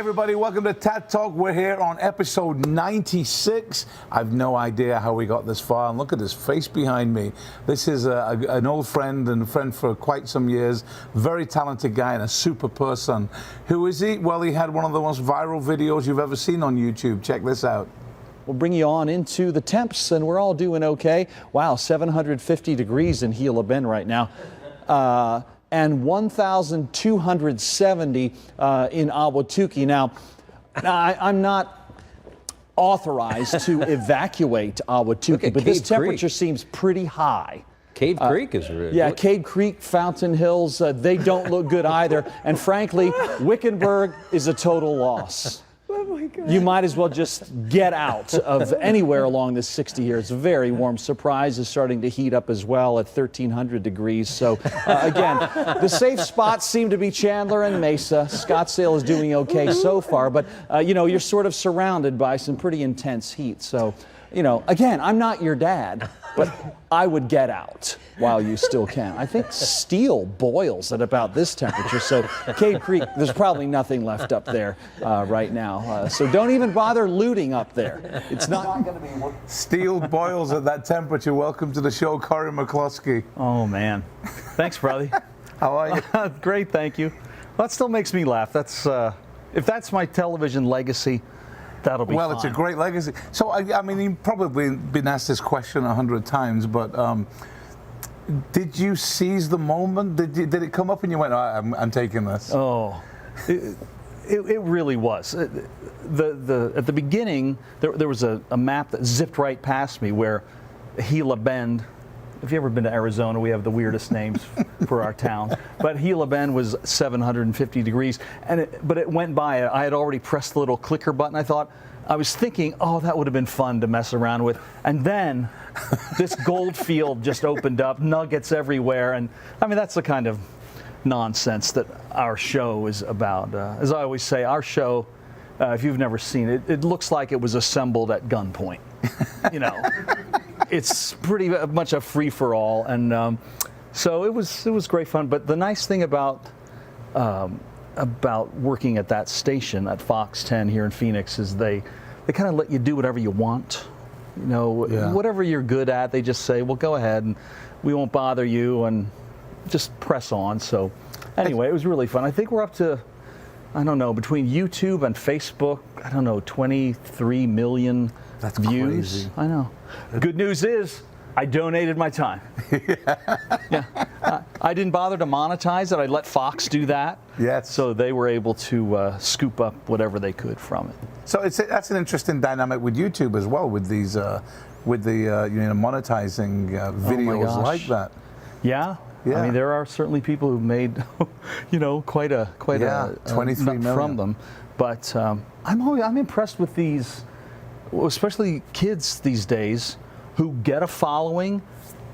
everybody, welcome to TADTalk. We're here on episode 96. I've no idea how we got this far, and look at this face behind me. This is an old friend and a friend for quite some years, very talented guy and a super person. Who is he? Well, he had one of the most viral videos you've ever seen on YouTube. Check this out. We'll bring you on into the temps, and we're all doing okay. Wow, 750 degrees in Gila Bend right now. And 1,270 in Ahwatukee. Now, I'm not authorized to evacuate Ahwatukee, but this temperature seems pretty high. Cave Creek is really Yeah, Cave Creek, Fountain Hills, they don't look good either. And frankly, Wickenburg is a total loss. Oh my God. You might as well just get out of anywhere along this 60 here. It's very warm. Surprise is starting to heat up as well at 1,300 degrees. So again, the safe spots seem to be Chandler and Mesa. Scottsdale is doing okay so far, but you know, you're sort of surrounded by some pretty intense heat. So, you know, again, I'm not your dad, but I would get out while you still can. I think steel boils at about this temperature, so Cave Creek, there's probably nothing left up there right now. So don't even bother looting up there. It's not going to be. Steel boils at that temperature. Welcome to the show, Cory McCloskey. Oh, man. Thanks, brother. How are you? Great, thank you. Well, that still makes me laugh. That's if that's my television legacy, that'll be Well, fine. it's a great legacy. So, I mean, you've probably been asked this question 100 times, but did you seize the moment? Did it come up and you went, oh, I'm taking this? Oh, it really was. At the beginning, there was a map that zipped right past me where Gila Bend. If you've ever been to Arizona, we have the weirdest names for our towns. But Gila Bend was 750 degrees, but it went by. I had already pressed the little clicker button. I was thinking, oh, that would have been fun to mess around with. And then this gold field just opened up, nuggets everywhere. And I mean, that's the kind of nonsense that our show is about. As I always say, our show, if you've never seen it, it looks like it was assembled at gunpoint. You know. It's pretty much a free-for-all, and so it was great fun. But the nice thing about working at that station at Fox 10 here in Phoenix is they kind of let you do whatever you want. You know, whatever you're good at, they just say, well, go ahead, and we won't bother you, and just press on. So anyway, it was really fun. I think we're up to, I don't know, between YouTube and Facebook, I don't know, 23 million That's views. Crazy. I know. Good news is, I donated my time. Yeah. I didn't bother to monetize it. I let Fox do that. Yes. So they were able to scoop up whatever they could from it. So that's an interesting dynamic with YouTube as well, with these, with the monetizing videos like that. Yeah. Yeah. I mean, there are certainly people who've made, quite a 23 million from them. But I'm impressed with these, especially kids these days, who get a following,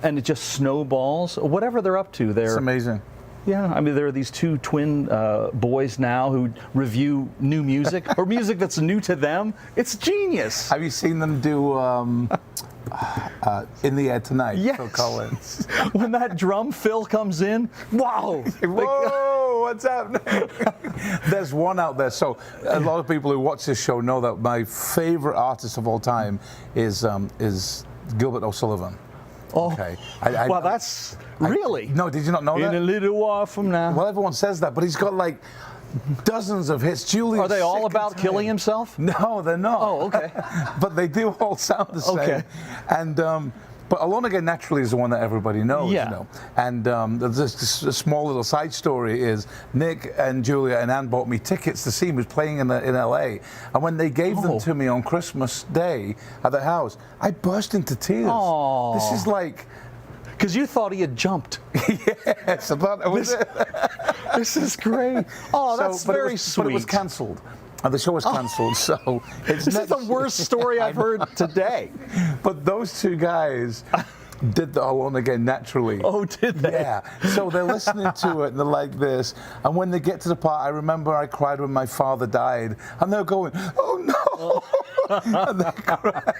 and it just snowballs. Whatever they're up to, It's amazing. Yeah, I mean, there are these two twin boys now who review new music or music that's new to them. It's genius. Have you seen them do In the Air Tonight? Yes. Phil Collins. When that drum fill comes in, wow! Whoa, what's happening? There's one out there. So a lot of people who watch this show know that my favorite artist of all time is Gilbert O'Sullivan. Oh, Okay. well, that's really. No, did you not know In that? a little while from now. Well, everyone says that, but he's got like dozens of hits. Julius. Are they all Sick and about Tired. killing himself? No, they're not. Oh, okay. But they do all sound the same. Okay. And but Alone Again Naturally is the one that everybody knows. Yeah. You know. And this a small little side story is Nick and Julia and Ann bought me tickets to see him. He was playing in LA. And when they gave them to me on Christmas Day at the house, I burst into tears. Aw. This is like. Because you thought he had jumped. Yes, I thought it was it. This is great. Oh, that's very sweet. But it was cancelled. The show was cancelled, so it's This is the worst story I've heard today. But those two guys did the Alone Again Naturally. Oh, did they? Yeah. So they're listening to it and they're like this. And when they get to the part, I remember I cried when my father died. And they're going, oh no. And they cry.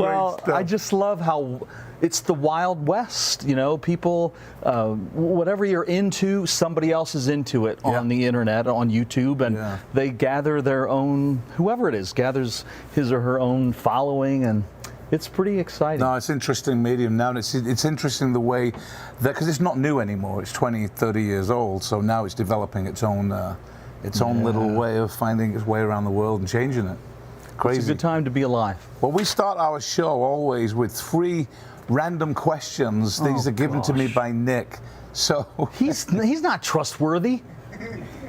Well, stuff. I just love how it's the Wild West. You know, people, whatever you're into, somebody else is into it on the internet, on YouTube, and they gather their own, whoever it is, gathers his or her own following, and it's pretty exciting. No, it's interesting medium now, and it's interesting the way that, because it's not new anymore. It's 20, 30 years old, so now it's developing its own little way of finding its way around the world and changing it. Crazy. It's a good time to be alive. Well, we start our show always with 3 random questions. These are given to me by Nick. So he's not trustworthy.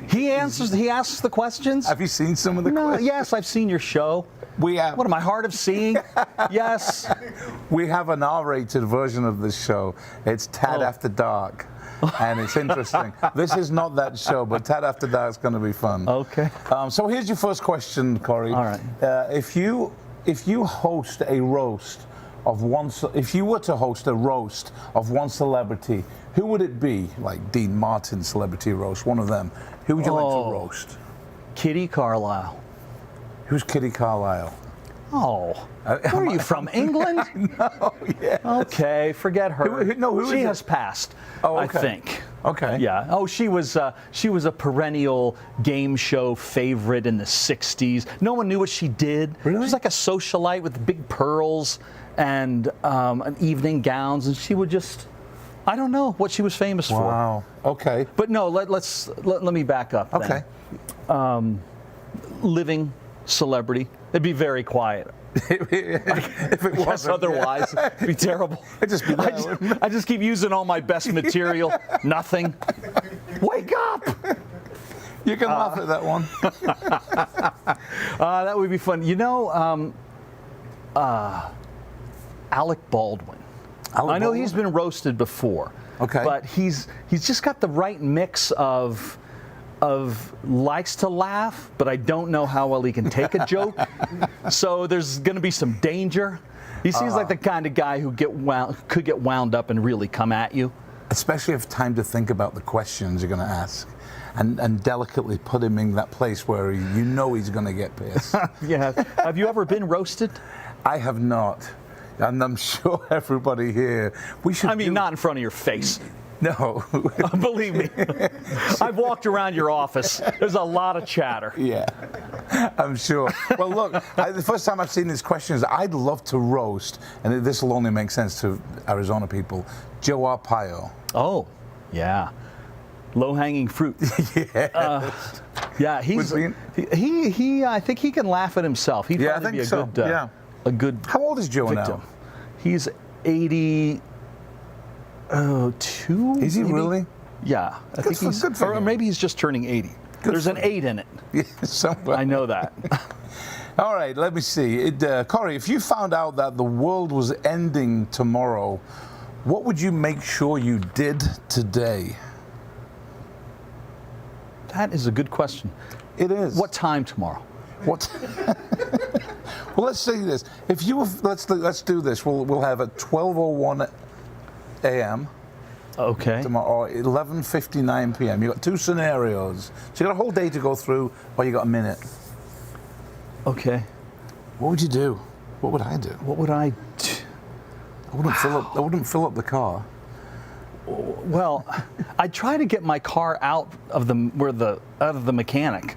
He asks the questions. have you seen some of the questions? Yes, I've seen your show. We have. What am I, hard of seeing? Yes. We have an R-rated version of this show. It's Tad After Dark. And it's interesting. This is not that show, but Tad After Dark is going to be fun. Okay. So here's your first question, Cory. All right. If you host a roast of one, if you were to host a roast of one celebrity, who would it be? Like Dean Martin celebrity roast, one of them. Who would you like to roast? Kitty Carlisle. Who's Kitty Carlisle? Oh, where are you from? England? No, yeah. Okay, forget her. Who she is has it? passed. Oh, I okay. think. Okay. Yeah. Oh, she was a perennial game show favorite in the '60s. No one knew what she did. Really? She was like a socialite with big pearls and evening gowns, and she would just. I don't know what she was famous for. Wow. Okay. But no, let me back up. Okay. Then. Living celebrity. It'd be very quiet. If it wasn't, Otherwise, it'd be terrible. It'd just be that. I just keep using all my best material. Nothing. Wake up! You can laugh at that one. That would be fun. You know, Alec Baldwin. I know he's been roasted before. Okay. But he's just got the right mix of likes to laugh, but I don't know how well he can take a joke. So there's going to be some danger. He seems like the kind of guy who could get wound up and really come at you. Especially if time to think about the questions you're going to ask, and delicately put him in that place where you know he's going to get pissed. Yeah. Have you ever been roasted? I have not, and I'm sure everybody here. We should. I mean, not in front of your face. No. Believe me. I've walked around your office. There's a lot of chatter. Yeah, I'm sure. Well, look, the first time I've seen these questions, I'd love to roast, and this will only make sense to Arizona people, Joe Arpaio. Oh, yeah. Low-hanging fruit. Yeah. Yeah, he. I think he can laugh at himself. He'd Yeah, I probably think be so. a good. How old is Joe victim. now? He's 80. 2? Is he maybe? really? Yeah, I think he's. good for Or him. maybe he's just turning 80. There's an 8 in it. Yeah, somewhere. I know that. All right, let me see. Cory, if you found out that the world was ending tomorrow, what would you make sure you did today? That is a good question. It is. What time tomorrow? What? Well, let's say this. If you let's do this. We'll have at 12:01 a.m. Okay. tomorrow, or 11:59 p.m. You got 2 scenarios. So you got a whole day to go through, or you got a minute. Okay. What would you do? What would I do? What would I do? I wouldn't fill up the car. Well, I'd try to get my car out of the mechanic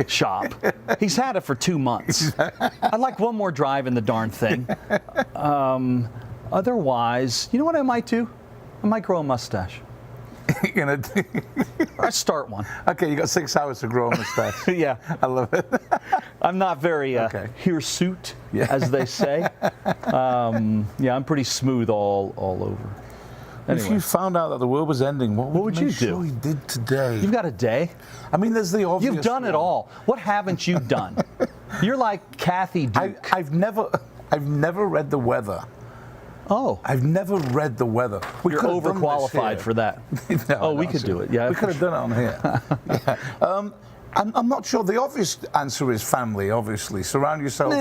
shop. He's had it for 2 months. I'd like one more drive in the darn thing. Otherwise, you know what I might do? I might grow a mustache. You're gonna Or I'd start one. Okay, you got 6 hours to grow a mustache. Yeah. I love it. I'm not very hirsute, as they say. Yeah, I'm pretty smooth all over. Anyway. If you found out that the world was ending, what would you make do? sure you did today? You've got a day. I mean, there's the obvious. You've done it all. What haven't you done? You're like Kathy Duke. I've never read the weather. Oh. I've never read the weather. You're overqualified for that. No, we could do it. Yeah, we could have done it on here. Yeah. I'm not sure. The obvious answer is family. Obviously, surround yourself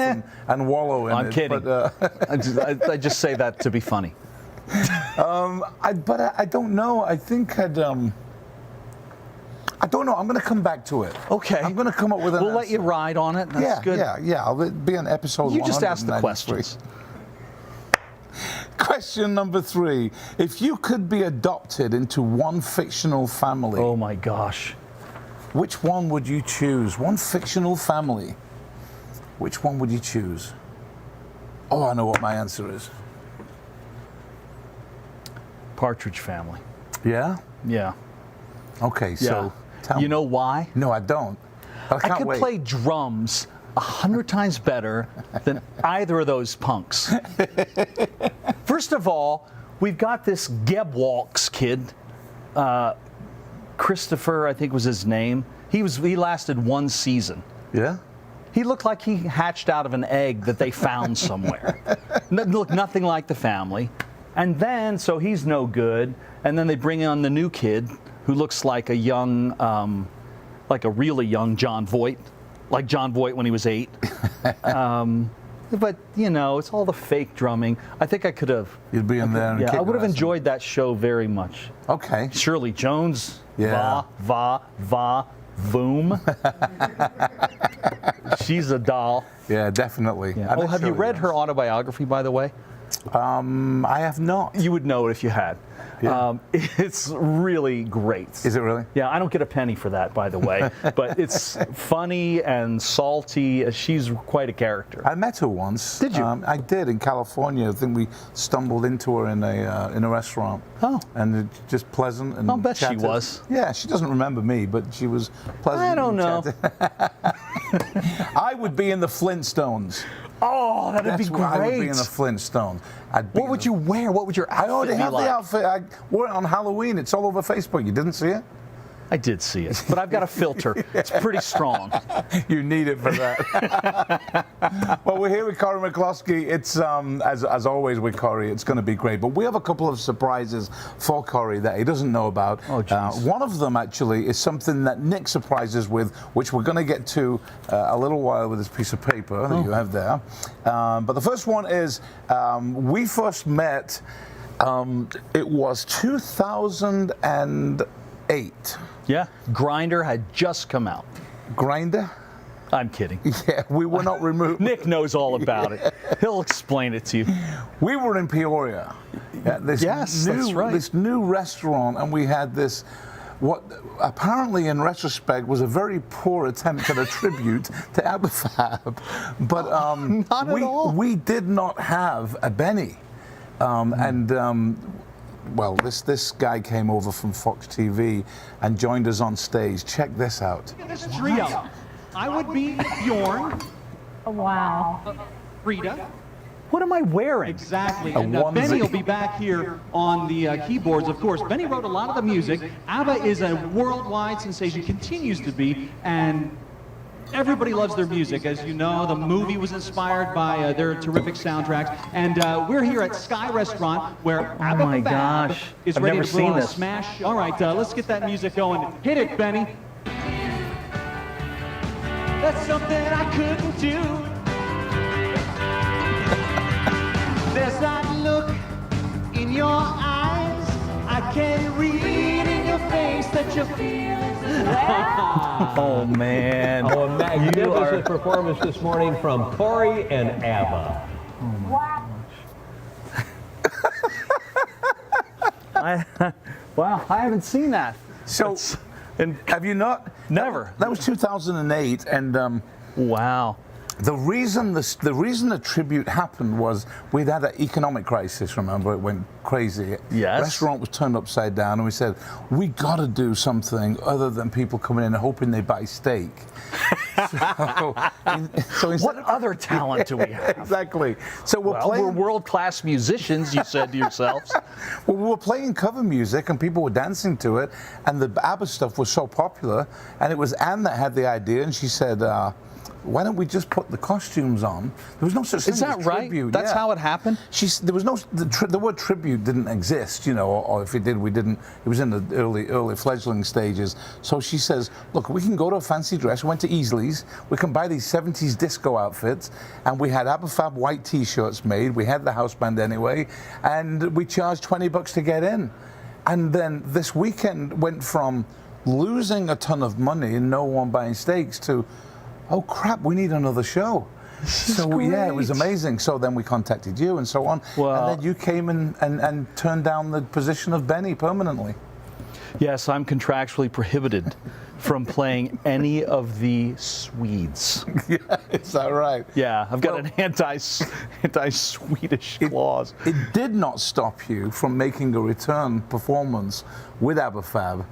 and wallow in it. I'm kidding. But, I just say that to be funny. I don't know. I think I don't know. I'm going to come back to it. Okay. I'm going to come up with an We'll let you ride on it. That's good. Yeah. I'll be on episode. You just ask the 193. questions. Question number 3. If you could be adopted into one fictional family, Oh my gosh. which one would you choose? One fictional family. Which one would you choose? Oh, I know what my answer is. Partridge Family. Yeah? Yeah. Okay, so tell You me. know why? No, I don't. But I I can't could wait. play drums 100 times better than either of those punks. First of all, we've got this Gebwalks kid, Christopher, I think was his name. He lasted 1 season. Yeah? He looked like he hatched out of an egg that they found somewhere. Looked nothing like the family. And then, so he's no good. And then they bring on the new kid who looks like a young, like a really young John Voight, like John Voight when he was 8. But, you know, it's all the fake drumming. I think I could have. You'd be in there and Yeah, kick I would have their ass. enjoyed that show very much. Okay. Shirley Jones. Yeah. Va, voom. She's a doll. Yeah, definitely. I Oh, bet have you Shirley read does. her autobiography, by the way? I have not. You would know it if you had. Yeah. It's really great. Is it really? Yeah, I don't get a penny for that, by the way. But it's funny and salty. She's quite a character. I met her once. Did you? I did in California. I think we stumbled into her in a restaurant. Oh. And it's just pleasant and I'll bet she chatted. was. Yeah, she doesn't remember me, but she was pleasant. I don't and know. chatted. I would be in the Flintstones. Oh, that'd That's be where I would be great. in the Flintstones. I'd be What would you wear? What would your I outfit already be have like? the outfit. I wore it on Halloween. It's all over Facebook. You didn't see it? I did see it, but I've got a filter. It's pretty strong. You need it for that. Well, we're here with Cory McCloskey. It's as always with Cory, it's going to be great. But we have a couple of surprises for Cory that he doesn't know about. Oh, geez. One of them actually is something that Nick surprises with, which we're going to get to a little while with this piece of paper that you have there. But the first one is we first met. It was 2008. Yeah, Grinder had just come out. Grinder. I'm kidding. Yeah, we were not removed. Nick knows all about it. He'll explain it to you. We were in Peoria. This Yes, new, that's right. This new restaurant, and we had this, what apparently in retrospect was a very poor attempt at a tribute to Abifab. But Not at all. we did not have a Benny. Well, this guy came over from Fox TV and joined us on stage. Check this out. This trio. I would be Bjorn, Wow. Rita. What am I wearing? Exactly. A And onesie. Benny will be back here on the keyboards, of course. Benny wrote a lot of the music. ABBA is a worldwide sensation, continues to be, and everybody loves their music. As you know, the movie was inspired by their terrific soundtracks. And we're here at Sky Restaurant, where ABBA my Fab gosh. is I've ready never to put on seen a this. smash. All right, let's get that music going. Hit it, Benny. That's something I couldn't do. There's that look in your eyes. I can read in your face that you're feeling. Oh, man. Oh, a You magnificent are- performance this morning from Cory and ABBA. Wow. Wow, I haven't seen that. So, And have you not? Never. That was 2008, and wow. the reason the tribute happened was we'd had an economic crisis. Remember, it went crazy. Yes. Restaurant was turned upside down, and we said we got to do something other than people coming in and hoping they buy steak. so instead What other talent do we have? Exactly. So we're Well, we're playing. world-class musicians, you said to yourselves. Well, we were playing cover music and people were dancing to it, and the ABBA stuff was so popular. And it was Anne that had the idea, and she said, "Why don't we just put the costumes on?" There was no such thing Is that as right? tribute. That's yeah. how it happened? There was no the word tribute didn't exist, you know, or if it did, we didn't. It was in the early fledgling stages. So she says, "Look, we can go to a fancy dress." We went to Easley's. We can buy these 70s disco outfits, and we had ABBA white T-shirts made. We had the house band anyway, and we charged $20 to get in. And then this weekend went from losing a ton of money and no one buying steaks to, oh crap, we need another show. So yeah, it was amazing. So then we contacted you and so on. Well- and then you came and turned down the position of Benny permanently. Yes, I'm contractually prohibited from playing any of the Swedes. Yeah, is that right? Yeah, I've got an anti-Swedish clause. It did not stop you from making a return performance with ABBA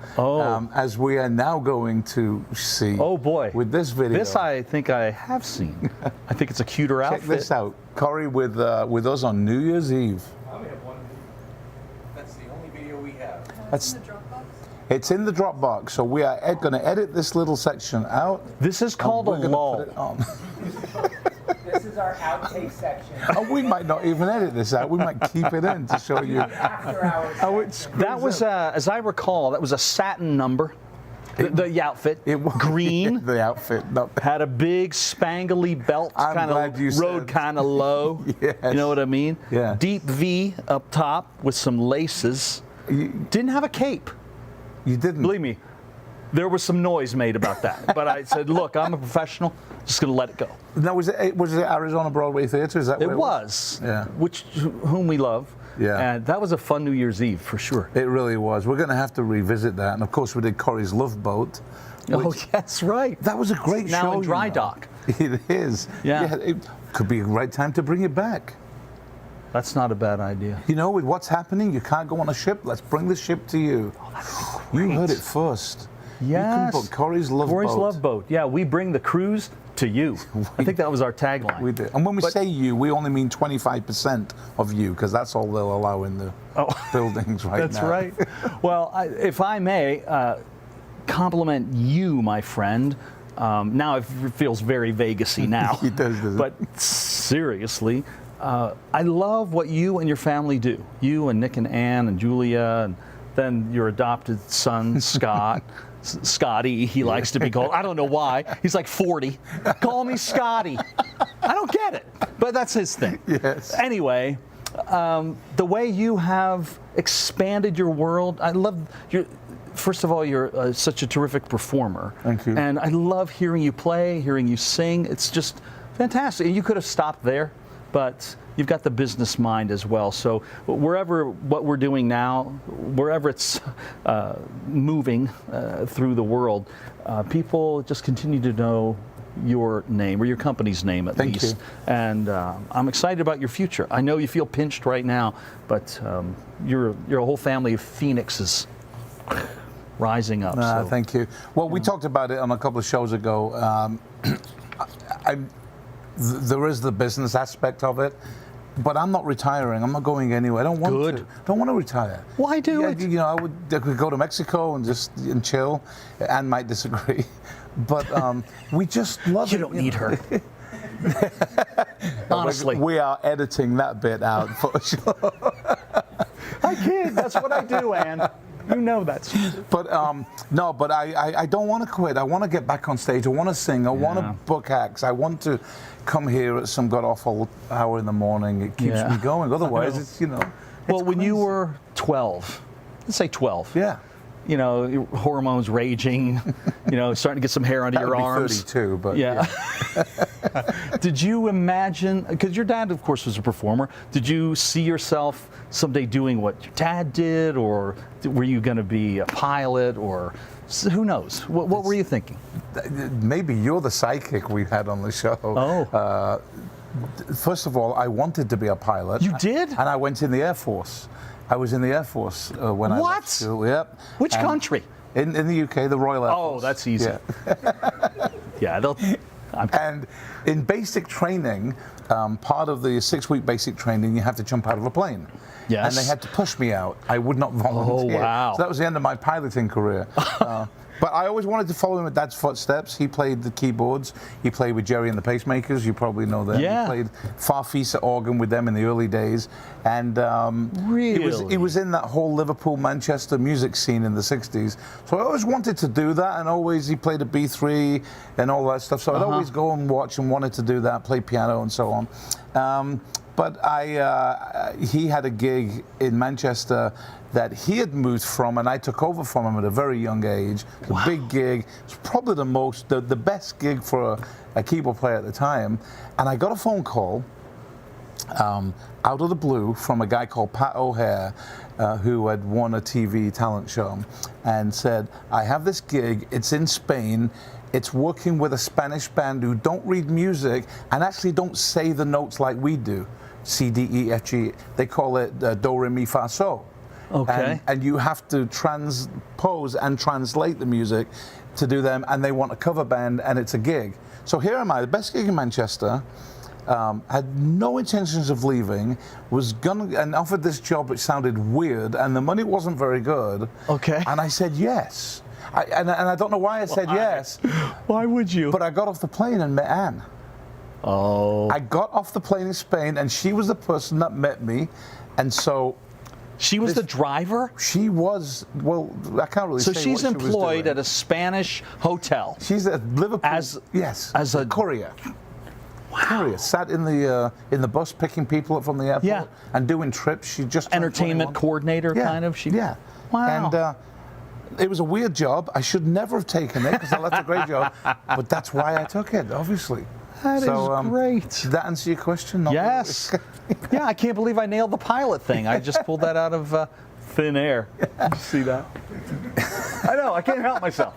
as we are now going to see. Oh boy. With this video. This I think I have seen. I think it's a cuter outfit. Check this out. Cory with us on New Year's Eve. I only have one video. That's the only video we have. That's It's in the Dropbox, so we are going to edit this little section out. This is called a We're gonna lull. put it on. This is our outtake section. Oh, we might not even edit this out. We might keep it in to show you. After hours. Oh, it's That was, as I recall, that was a satin number. The outfit, green. The outfit. No. Had a big spangly belt, I'm kind glad you of rode said. kind of low. Yes. You know what I mean? Yeah. Deep V up top with some laces. Didn't have a cape. You didn't. Believe me, there was some noise made about that. But I said, look, I'm a professional. Just going to let it go. No, was it Arizona Broadway Theater? Is that It where was. Yeah. Whom we love. Yeah. And that was a fun New Year's Eve for sure. It really was. We're going to have to revisit that. And of course, we did Cory's Love Boat. Oh, that's right. That was a great show. Now in dry you know. dock. It is. Yeah. It could be a great time to bring it back. That's not a bad idea. You know, with what's happening, you can't go on a ship. Let's bring the ship to you. Oh, that'd be great. You heard it first. Yes. You can book Cory's Love Cory's Boat. Love Boat. Yeah, we bring the cruise to you. I think that was our tagline. We did. And when we say you, we only mean 25% of you, because that's all they'll allow in the buildings right That's now. right. Well, if I may compliment you, my friend. Now it feels very Vegas-y now. It does, doesn't it? But seriously, I love what you and your family do. You and Nick and Ann and Julia, and then your adopted son, Scott. Scotty, he likes to be called. I don't know why. He's like 40. Call me Scotty. I don't get it, but that's his thing. Yes. Anyway, the way you have expanded your world, I love your. First of all, you're such a terrific performer. Thank you. And I love hearing you play, hearing you sing. It's just fantastic. And you could have stopped there, but you've got the business mind as well. So wherever what we're doing now, wherever it's moving through the world, people just continue to know your name, or your company's name at Thank least. you. And I'm excited about your future. I know you feel pinched right now, but you're a whole family of phoenixes rising up. So. Thank you. Well, we talked about it on a couple of shows ago. There is the business aspect of it, but I'm not retiring. I'm not going anywhere. I don't want Good. to. Don't want to retire. Why do it? You know, I could go to Mexico and just chill. Anne might disagree, but we just love You it. don't need her. Honestly. We are editing that bit out for sure. I kid. That's what I do, Ann. You know that. But no, but I don't want to quit. I want to get back on stage. I want to sing. I want to book acts. I want to come here at some god awful hour in the morning. It keeps me going. Otherwise, it's Well, when you were 12, let's say 12. Yeah. You know, your hormones raging. You know, starting to get some hair under That your would be arms. 32, but Yeah. Did you imagine? Because your dad, of course, was a performer. Did you see yourself someday doing what your dad did, or were you going to be a pilot, or who knows? What were you thinking? Maybe you're the psychic we had on the show. Oh. First of all, I wanted to be a pilot. You did? And I went in the Air Force. I was in the Air Force when I What? left school. Yep. Which And country? In the UK, the Royal Air Force. Oh, that's easy. Yeah. Yeah, And in basic training, part of the 6-week basic training, you have to jump out of a plane. Yes. And they had to push me out. I would not volunteer. Oh, wow. So that was the end of my piloting career. But I always wanted to follow in my dad's footsteps. He played the keyboards. He played with Jerry and the Pacemakers. You probably know them. Yeah. He played Farfisa organ with them in the early days. And Really? he was in that whole Liverpool, Manchester music scene in the 60s. So I always wanted to do that. And always he played a B3 and all that stuff. So I'd always go and watch and wanted to do that, play piano and so on. But he had a gig in Manchester that he had moved from, and I took over from him at a very young age. It was a big gig. It was probably the best gig for a keyboard player at the time. And I got a phone call out of the blue from a guy called Pat O'Hare, who had won a TV talent show, and said, I have this gig, it's in Spain, it's working with a Spanish band who don't read music and actually don't say the notes like we do. C, D, E, F, G. They call it do, re, mi, fa, so. Okay. And you have to transpose and translate the music to do them, and they want a cover band, and it's a gig. So here am I, the best gig in Manchester, had no intentions of leaving, and offered this job which sounded weird, and the money wasn't very good. Okay. And I said yes. And I don't know why I said yes. Why would you? But I got off the plane and met Anne. Oh. I got off the plane in Spain, and she was the person that met me, and so. She was the driver? She was, well, I can't really say So she's what she was employed doing. at a Spanish hotel. She's at Liverpool. As a courier. Wow. Courier. Sat in the bus picking people up from the airport and doing trips. She just turned entertainment 21. coordinator, kind of. Yeah. Wow. And it was a weird job. I should never have taken it because that's a great job. But that's why I took it, obviously. That is great. Did that answer your question? Not Yes. really. Yeah, I can't believe I nailed the pilot thing. I just pulled that out of thin air. See that? I know, I can't help myself.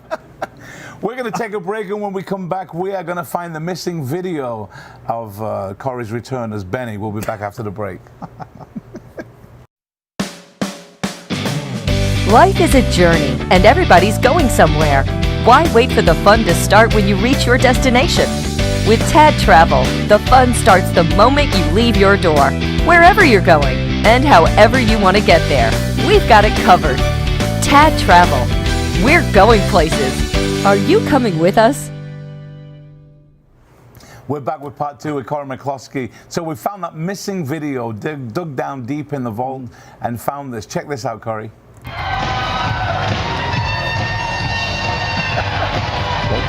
We're going to take a break, and when we come back, we are going to find the missing video of Cory's return as Benny. We'll be back after the break. Life is a journey, and everybody's going somewhere. Why wait for the fun to start when you reach your destination? With TAD Travel, the fun starts the moment you leave your door, wherever you're going, and however you want to get there. We've got it covered. TAD Travel. We're going places. Are you coming with us? We're back with part two with Cory McCloskey. So we found that missing video, dug down deep in the vault, and found this. Check this out, Cory.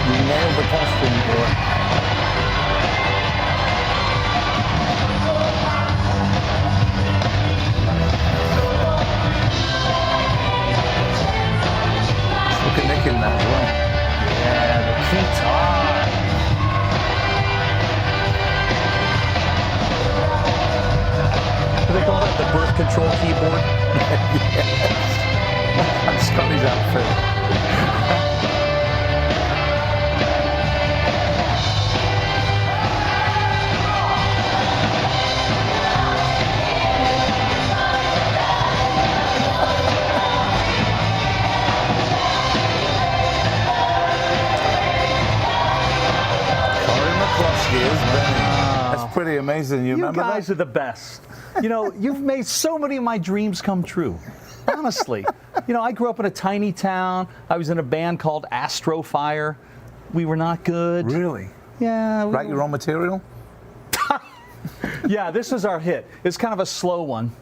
You nailed the costume, Cory. Look at Nick in that as well. Yeah, the guitar. Do they call that the birth control keyboard? Yes. And Scotty's outfit. That's pretty amazing. You remember guys that? are the best. You know, you've made so many of my dreams come true. Honestly. You know, I grew up in a tiny town. I was in a band called Astro Fire. We were not good. Really? Yeah. Write your own material? Yeah, this is our hit. It's kind of a slow one.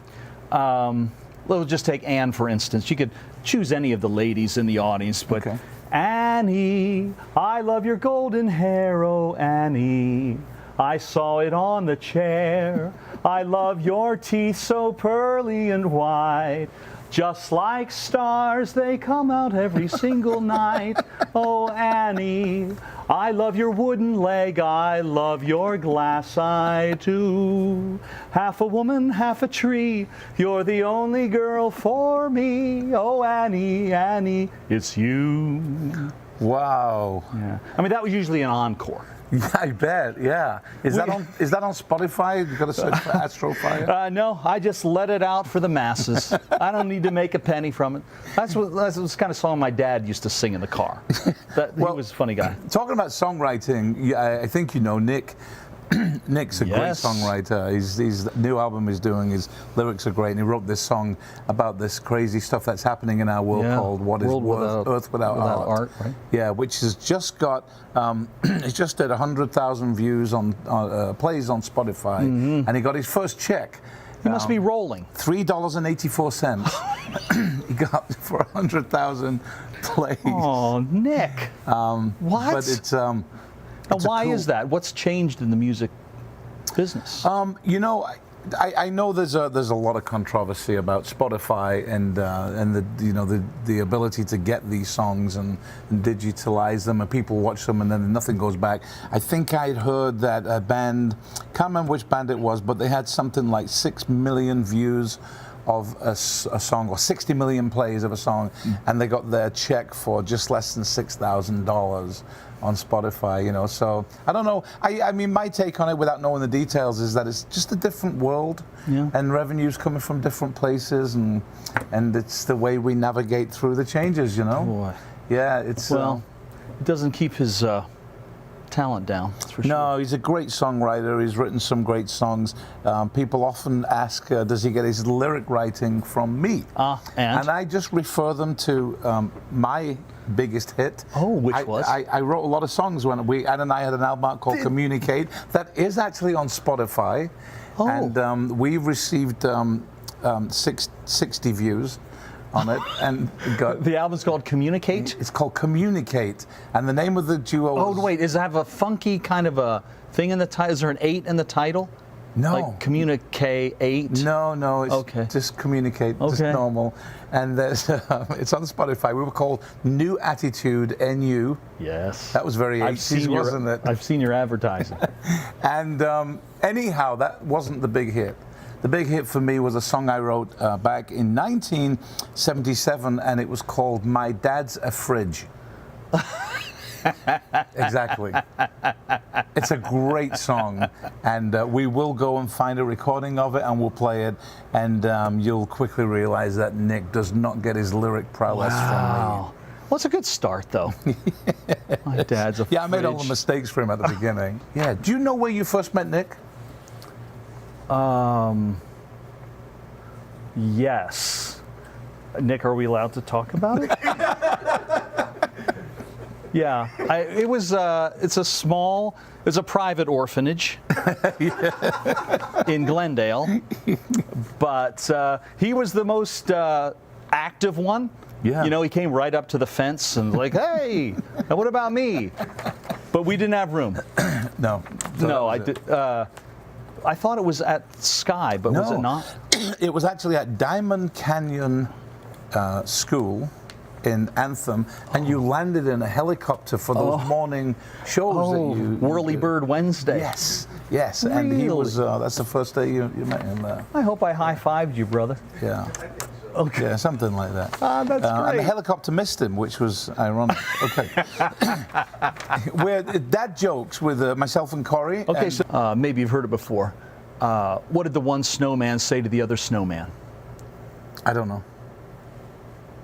We'll just take Anne, for instance. You could choose any of the ladies in the audience, but Okay. Annie, I love your golden hair, oh Annie. I saw it on the chair. I love your teeth so pearly and white. Just like stars, they come out every single night. Oh, Annie, I love your wooden leg. I love your glass eye, too. Half a woman, half a tree. You're the only girl for me. Oh, Annie, Annie, it's you. Wow. Yeah. I mean, that was usually an encore. Yeah, I bet. Yeah. Is that on Spotify? You got to search for Astro Fire. No, I just let it out for the masses. I don't need to make a penny from it. That's the kind of song my dad used to sing in the car. He was a funny guy. Talking about songwriting, I think you know Nick. Nick's a great Yes. songwriter. His new album he's doing, his lyrics are great, and he wrote this song about this crazy stuff that's happening in our world called "What Is Earth Without Art?" Right? Yeah, which has just got it's just at 100,000 views on plays on Spotify, and he got his first check. He must be rolling. $3.84 he got for 100,000 plays. Oh, Nick. What? But it's Now, why is that? What's changed in the music business? you know, I know there's a lot of controversy about Spotify and the ability to get these songs and digitalize them, and people watch them and then nothing goes back. I think I'd heard that a band, can't remember which band it was, but they had something like 6 million views of a song, or 60 million plays of a song, and they got their check for just less than $6,000 on Spotify, so I don't know. I mean, my take on it, without knowing the details, is that it's just a different world, and revenue's coming from different places, and it's the way we navigate through the changes, Boy. Yeah, it's... it doesn't keep his talent down, that's for sure. No, he's a great songwriter. He's written some great songs. People often ask, does he get his lyric writing from me? And I just refer them to my biggest hit. Oh, which was? I wrote a lot of songs when Ed and I had an album out called Communicate that is actually on Spotify. Oh. And we've received 60 views on it, and the album's called Communicate? It's called Communicate, and the name of the duo. Oh, wait, does it have a funky kind of a thing in the title? Is there an 8 in the title? No. Like Communicate 8? No, it's okay. Just Communicate, just normal. And there's, it's on Spotify. We were called New Attitude, NU. Yes. That was very 80s, wasn't it? I've seen your advertising. And anyhow, that wasn't the big hit. The big hit for me was a song I wrote back in 1977, and it was called My Dad's a Fridge. Exactly. It's a great song, and we will go and find a recording of it, and we'll play it, and you'll quickly realize that Nick does not get his lyric prowess from me. Well, it's a good start, though. My dad's a fridge. I made all the mistakes for him at the beginning. Yeah. Do you know where you first met Nick? Yes. Nick, are we allowed to talk about it? Yeah. It's a private orphanage in Glendale, but he was the most active one. Yeah. He came right up to the fence and like, hey, and what about me? But we didn't have room. No. No, I did. I thought it was at Sky, but was it not? It was actually at Diamond Canyon School in Anthem, and you landed in a helicopter for those morning shows that you Whirly Bird Wednesday. Yes, Really? and he was. That's the first day you met him there. I hope I high-fived you, brother. Yeah. Okay. Yeah, something like that. That's And the great. helicopter missed him, which was ironic. Okay. We're dad jokes with myself and Cory. Okay, so maybe you've heard it before. What did the one snowman say to the other snowman? I don't know.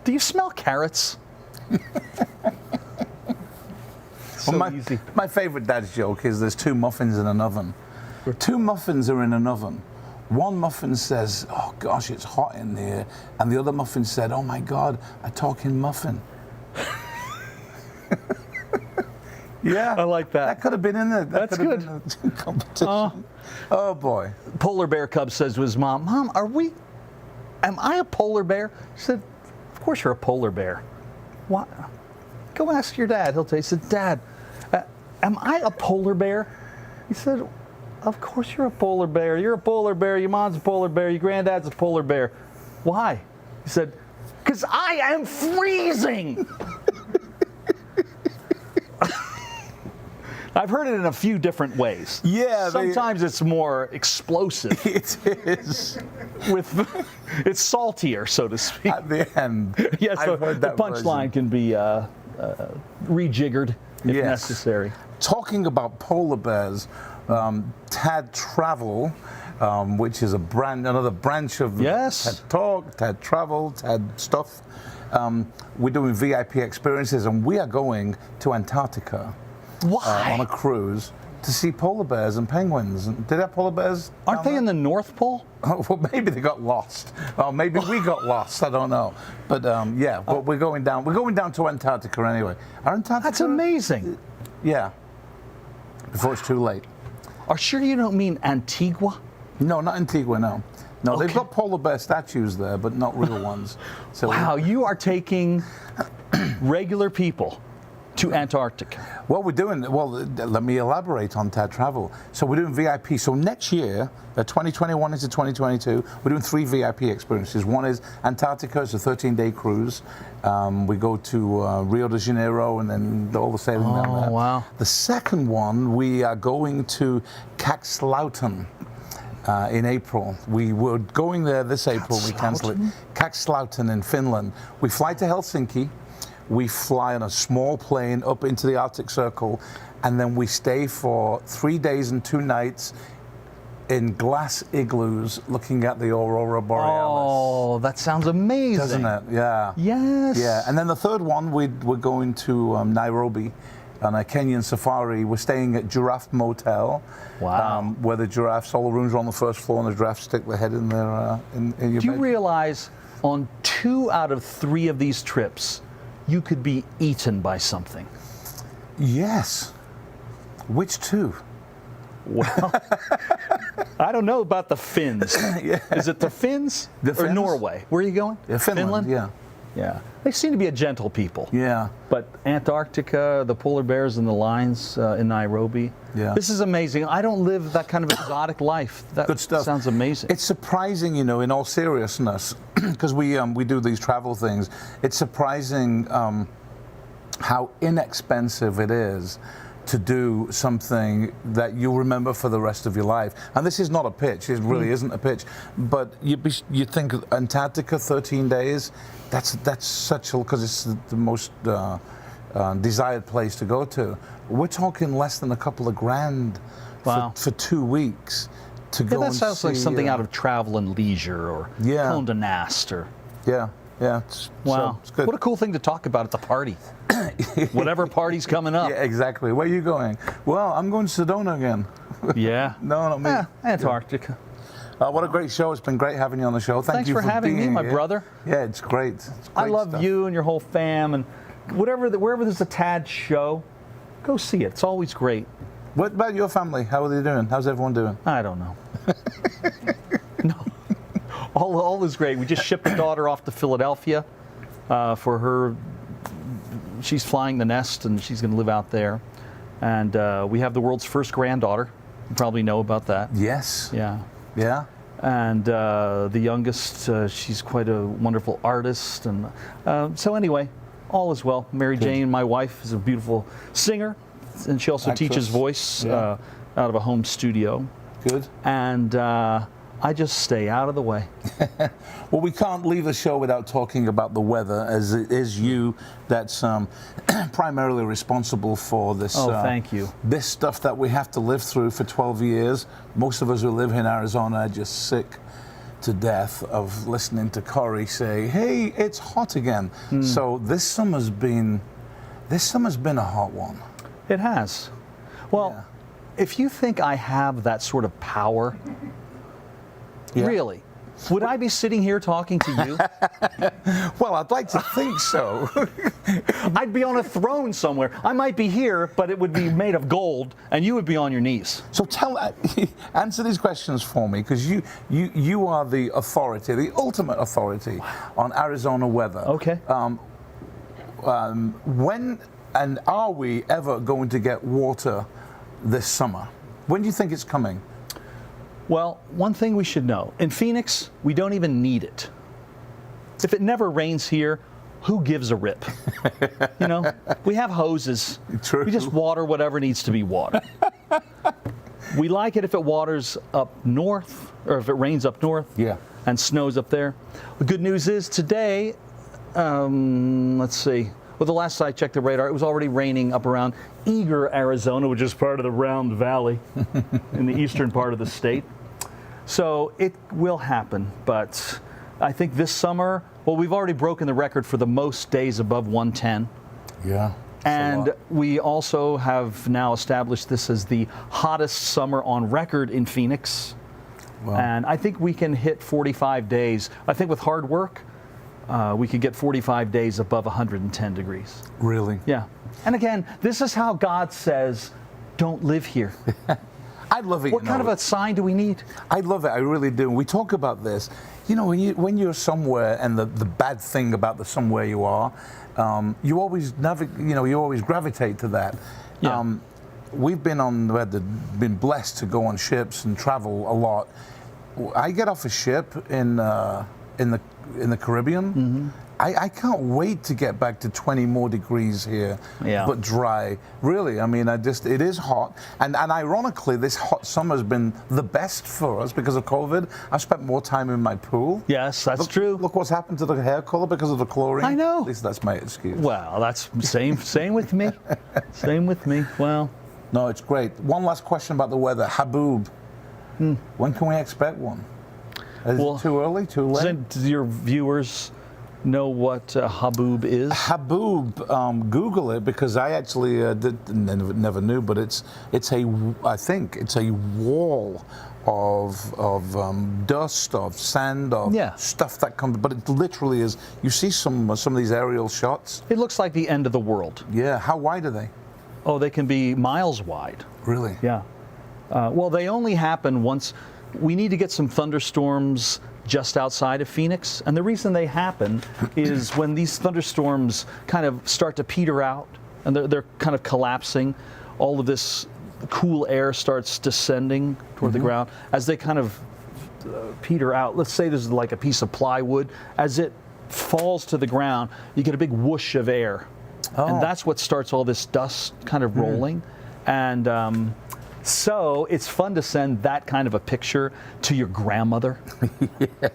Do you smell carrots? So easy. My favorite dad's joke is there's 2 muffins in an oven. 2 muffins are in an oven. One muffin says, oh gosh, it's hot in here. And the other muffin said, oh my God, a talking muffin. Yeah. I like that. That could have been in there. That's could have good. been in the competition. Oh boy. Polar bear cub says to his mom, Mom, am I a polar bear? She said, of course you're a polar bear. What? Go ask your dad. He'll tell you. He said, Dad, am I a polar bear? He said, of course you're a polar bear. You're a polar bear. Your mom's a polar bear. Your granddad's a polar bear. Why? He said, because I am freezing. I've heard it in a few different ways. Yeah. Sometimes it's more explosive. It is. It's saltier, so to speak. At the end. Yeah, so I've heard the that punchline can be rejiggered if necessary. Talking about polar bears, TADTalk, which is another branch of TADTalk, TAD Travel, TAD stuff. We're doing VIP experiences, and we are going to Antarctica. Why? On a cruise to see polar bears and penguins. Did they have polar bears? Aren't they in the North Pole? Oh, well, maybe they got lost. Or maybe we got lost. I don't know. But but we're going down. We're going down to Antarctica anyway. That's amazing. Yeah. Before it's too late. Are sure you don't mean Antigua? No, not Antigua. No. They've got polar bear statues there, but not real ones. So wow, you are taking regular people to Antarctica? Well, we're doing, let me elaborate on TAD Travel. So we're doing VIP. So next year, 2021 into 2022, we're doing 3 VIP experiences. One is Antarctica. It's a 13-day cruise. We go to Rio de Janeiro and then all the sailing down there. Wow. The second one, we are going to Kaxlauten. In April. We were going there this April. We cancelled it. Kaxlauten in Finland. We fly to Helsinki. We fly on a small plane up into the Arctic Circle, and then we stay for 3 days and 2 nights in glass igloos looking at the Aurora Borealis. Oh, that sounds amazing. Doesn't it? Yeah. Yes. Yeah. And then the third one, we're going to Nairobi on a Kenyan safari. We're staying at Giraffe Motel. Wow. Where the giraffes, all the rooms are on the first floor, and the giraffes stick their head in their in your Do you bed. realize on 2 out of 3 of these trips, you could be eaten by something? Yes. Which 2? Well, I don't know about the Finns. Yeah. Is it the Finns The or Finns? Norway? Where are you going? Yeah, Finland. Yeah. Yeah. They seem to be a gentle people. Yeah. But Antarctica, the polar bears and the lions in Nairobi. Yeah. This is amazing. I don't live that kind of exotic life. That Good stuff. sounds amazing. It's surprising, in all seriousness, because we do these travel things. It's surprising how inexpensive it is to do something that you'll remember for the rest of your life. And this is not a pitch. It really isn't a pitch. But you think Antarctica, 13 days. That's such a, because it's the most desired place to go to. We're talking less than a couple of grand Wow. for 2 weeks to go. That and sounds like see, something out of Travel and Leisure or Yeah. Condé Nast or. Yeah. Wow. So it's good. What a cool thing to talk about at the party. Whatever party's coming up. Yeah, exactly. Where are you going? Well, I'm going to Sedona again. Yeah. No, not me. Antarctica. What a great show. It's been great having you on the show. Thank Thanks you for having me, being my here. brother. Yeah, it's great. It's I great love stuff. you and your whole fam, and wherever there's a TAD show, go see it. It's always great. What about your family? How are they doing? How's everyone doing? I don't know. No, all is great. We just shipped a daughter off to Philadelphia for her. She's flying the nest, and she's going to live out there. And we have the world's first granddaughter. You probably know about that. Yes. Yeah. Yeah. And the youngest, she's quite a wonderful artist. And so anyway, all is well. Mary Jane, my wife, is a beautiful singer, and she also Actress. teaches voice Yeah. out of a home studio. Good. And I just stay out of the way. Well, we can't leave the show without talking about the weather, as it is you that's primarily responsible for this. Oh, thank you. This stuff that we have to live through for 12 years. Most of us who live in Arizona are just sick to death of listening to Cory say, "Hey, it's hot again." So this summer's been a hot one. It has. Well, Yeah. if you think I have that sort of power, Yeah. really, would I be sitting here talking to you? Well, I'd like to think so. I'd be on a throne somewhere. I might be here, but it would be made of gold, and you would be on your knees. So answer these questions for me, because you are the authority, the ultimate authority on Arizona weather. Okay. When and are we ever going to get water this summer? When do you think it's coming? Well, one thing we should know, in Phoenix, we don't even need it. If it never rains here, who gives a rip? We have hoses. True. We just water whatever needs to be watered. We like it if it waters up north, or if it rains up north Yeah. and snows up there. The good news is today, let's see. Well, the last I checked the radar, it was already raining up around Eager, Arizona, which is part of the Round Valley in the eastern part of the state. So it will happen, but I think this summer, well, we've already broken the record for the most days above 110. Yeah. And we also have now established this as the hottest summer on record in Phoenix. Wow. And I think we can hit 45 days. I think with hard work, we could get 45 days above 110 degrees. Really? Yeah. And again, this is how God says, don't live here. I love it. What kind of a sign do we need? I love it. I really do. We talk about this. You know, when you're somewhere, and the bad thing about the somewhere you are, you always you always gravitate to that. Yeah. We've been been blessed to go on ships and travel a lot. I get off a ship in the Caribbean. Mm-hmm. I can't wait to get back to 20 more degrees here, Yeah. but dry. Really, I mean, it is hot. And ironically, this hot summer has been the best for us because of COVID. I've spent more time in my pool. Yes, that's true. Look what's happened to the hair color because of the chlorine. I know. At least that's my excuse. Well, that's same with me. Same with me. Well, No, it's great. One last question about the weather. Haboob. When can we expect one? Is it too early? Too late? do your viewers know what haboob is? Haboob, Google it because I actually never knew, but I think it's a wall of dust, of sand, of stuff that comes. But it literally is. You see some of these aerial shots. It looks like the end of the world. Yeah. How wide are they? Oh, they can be miles wide. Really? Yeah. Well, they only happen once. We need to get some thunderstorms just outside of Phoenix. And the reason they happen is when these thunderstorms kind of start to peter out and they're kind of collapsing, all of this cool air starts descending toward the ground. As they kind of peter out, let's say there's like a piece of plywood, as it falls to the ground, you get a big whoosh of air. And that's what starts all this dust kind of rolling. And so it's fun to send that kind of a picture to your grandmother.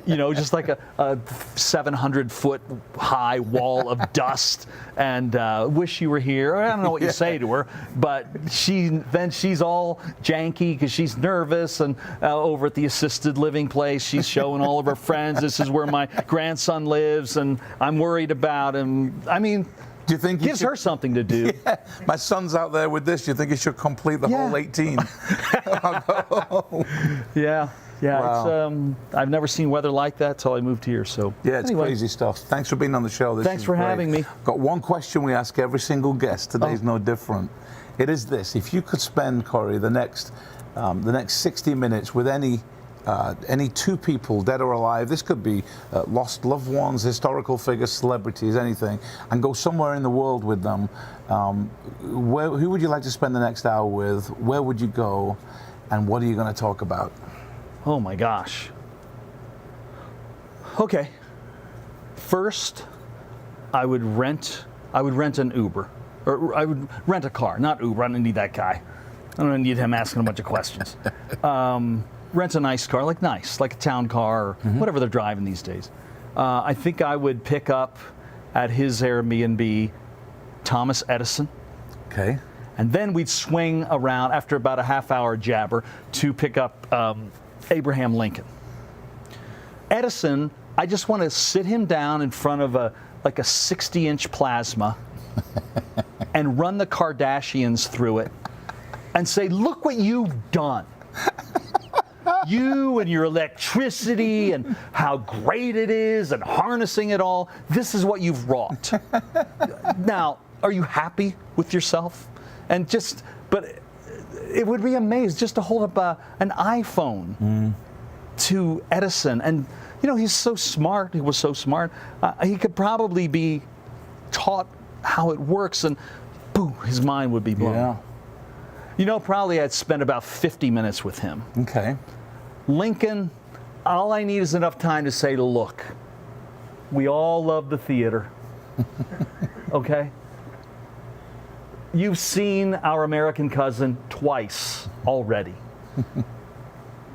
You know, just like a 700-foot high wall of dust, and wish you were here. I don't know what you say to her, but she's all janky because she's nervous, and over at the assisted living place, she's showing all of her friends, this is where my grandson lives, and I'm worried about him. I mean, do you think gives her something to do? Yeah. My son's out there with this. Do you think he should complete the whole 18? Yeah. Wow. It's, I've never seen weather like that till I moved here. So yeah, it's crazy stuff. Thanks for being on the show. Thanks for having me. Got one question we ask every single guest. Today's no different. It is this: if you could spend, Cory, the next 60 minutes with any two people, dead or alive, this could be lost loved ones, historical figures, celebrities, anything, and go somewhere in the world with them, who would you like to spend the next hour with? Where would you go? And what are you going to talk about? Oh my gosh. Okay. First, I would rent an Uber, or I would rent a car, not Uber. I don't need that guy. I don't need him asking a bunch of questions. Rent a nice car, like a town car, or whatever they're driving these days. I think I would pick up at his Airbnb Thomas Edison. Okay. And then we'd swing around after about a half-hour jabber to pick up Abraham Lincoln. Edison, I just want to sit him down in front of a 60-inch plasma and run the Kardashians through it and say, look what you've done. You and your electricity and how great it is and harnessing it all. This is what you've wrought. Now, are you happy with yourself? But it would be amazing just to hold up an iPhone to Edison. And, you know, he's so smart. He was so smart. He could probably be taught how it works, and boom, his mind would be blown. Yeah. You know, probably I'd spend about 50 minutes with him. Okay. Lincoln, all I need is enough time to say, look, we all love the theater. Okay? You've seen Our American Cousin twice already.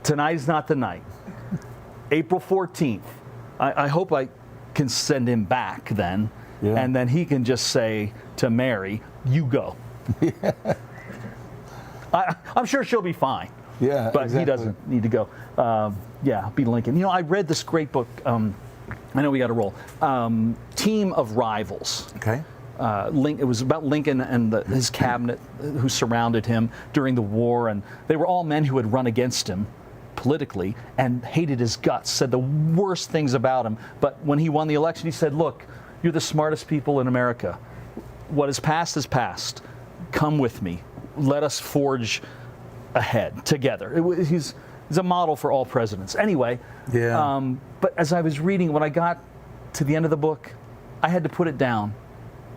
Tonight is not the night. April 14th. I hope I can send him back then. Yeah. And then he can just say to Mary, you go. Yeah. I'm sure she'll be fine. Yeah, but exactly. He doesn't need to go. Be Lincoln. You know, I read this great book. I know we got to roll. Team of Rivals. Okay. It was about Lincoln and his cabinet who surrounded him during the war, and they were all men who had run against him politically and hated his guts, said the worst things about him. But when he won the election, he said, look, you're the smartest people in America. What is past is past. Come with me. Let us forge ahead together. He's a model for all presidents. Anyway, but as I was reading, when I got to the end of the book, I had to put it down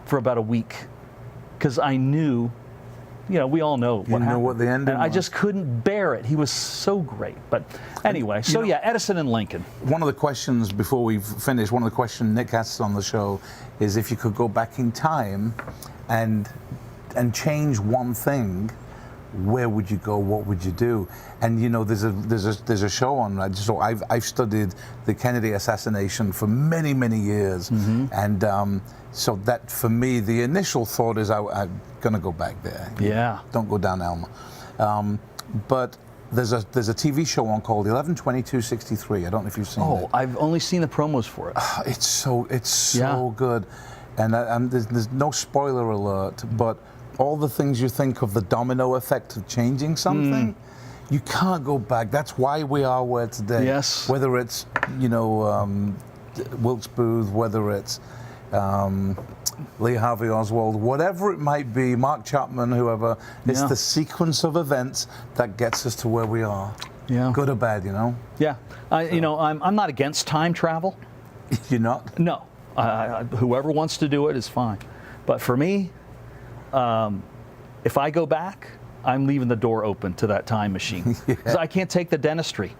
for about a week because I knew, we all know what happened. You know what the ending and I was. just couldn't bear it. He was so great. But anyway, so yeah, Edison and Lincoln. One of the questions before we finish, one of the questions Nick asks on the show is if you could go back in time and change one thing, where would you go? What would you do? And there's a show on. So I've studied the Kennedy assassination for many years, and so that for me the initial thought is I'm gonna go back there. Yeah. Don't go down Elma. But there's a TV show on called 11/22/63. I don't know if you've seen it. Oh, I've only seen the promos for it. It's so good, and there's no spoiler alert, but all the things you think of the domino effect of changing something, you can't go back. That's why we are where today. Yes. Whether it's Wilkes Booth, whether it's Lee Harvey Oswald, whatever it might be, Mark Chapman, whoever, it's the sequence of events that gets us to where we are. Yeah. Good or bad, Yeah. I'm not against time travel. You're not? No. Whoever wants to do it is fine. But for me, if I go back, I'm leaving the door open to that time machine because I can't take the dentistry.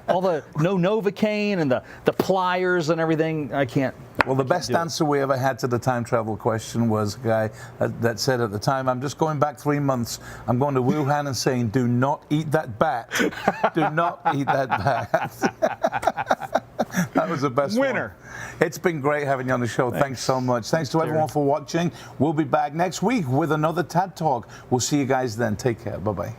All the no Novocaine and the pliers and everything, I can't. Well, the best answer we ever had to the time travel question was a guy that said at the time, I'm just going back 3 months. I'm going to Wuhan and saying, do not eat that bat. Do not eat that bat. That was the best Winner. one. It's been great having you on the show. Thanks so much. Thanks to everyone for watching. We'll be back next week with another TAD Talk. We'll see you guys then. Take care. Bye-bye.